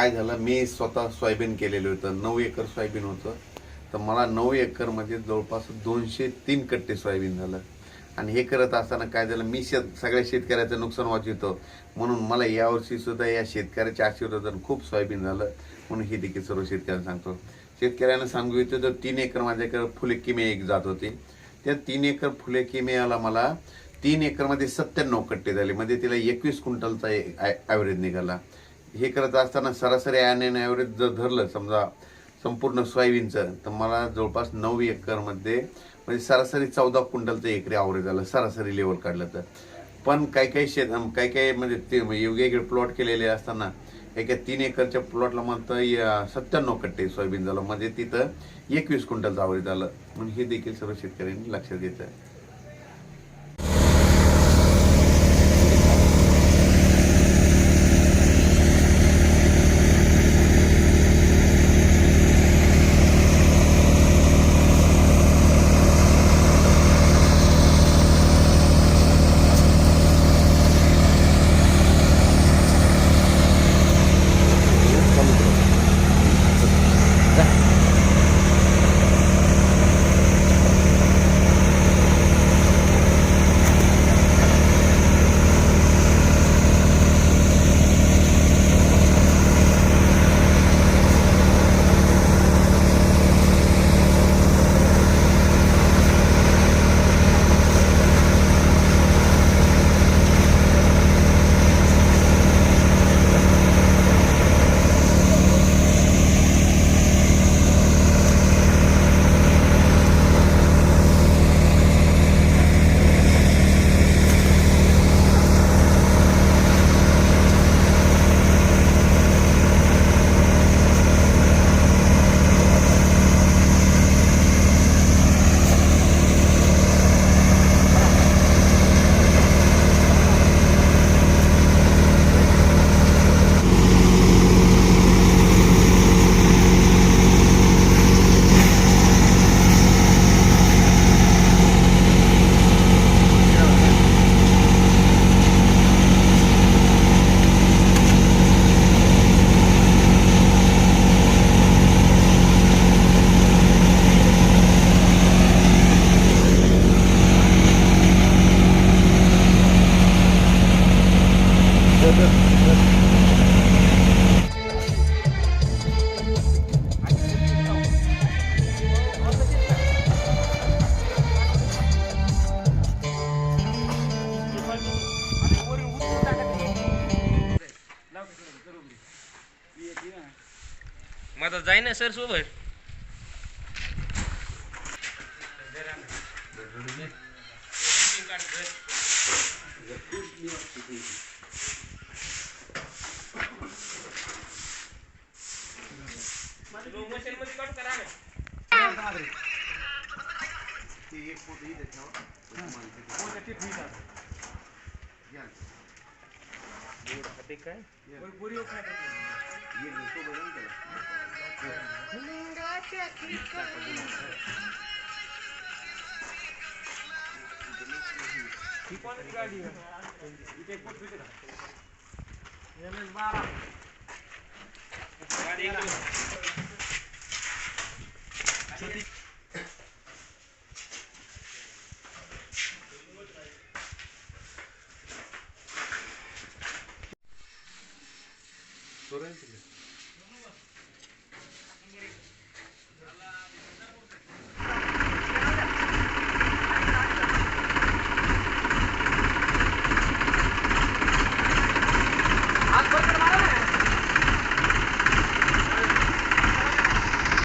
काय झालं, मी स्वतः सोयाबीन केलेलं होतं. 9 एकर सोयाबीन होतं. तर मला 9 एकरमध्ये जवळपास 203 कट्टे सोयाबीन झालं. आणि हे करत असताना काय झालं, मी सगळ्या शेतकऱ्याचं नुकसान वाचवतो म्हणून मला यावर्षी सुद्धा या शेतकऱ्याच्या आशीर्वादाने खूप सोयाबीन झालं. म्हणून हे देखील सर्व शेतकऱ्यांना सांगतो. शेतकऱ्यांना सांगू इच्छितो, तर 3 एकर माझ्याकडे फुले किमे एक जात होते. त्या 3 एकर फुले किमेला मला 3 एकरमध्ये 97 कट्टे झाले. म्हणजे तिला 21 क्विंटलचा ॲव्हरेज निघाला. हे करत असताना सरासरी ॲव्हरेज जर धरलं समजा संपूर्ण सोयाबीनचं, तर मला जवळपास 9 एकरमध्ये म्हणजे सरासरी 14 क्विंटलचं एकरी ॲव्हरेज झालं सरासरी लेवल काढलं तर. पण काही काही म्हणजे ते वेगवेगळे प्लॉट केलेले असताना एका 3 एकरच्या प्लॉटला म्हणतं 97 कट्टे सोयाबीन झालं. म्हणजे तिथं 21 क्विंटलचं ॲव्हरेज झालं. म्हणून हे देखील सर्व शेतकऱ्यांनी लक्षात घ्यायचं आहे. माझा जाय ना सर सोबत. मशीन मध्ये कट करा ना. Sorry.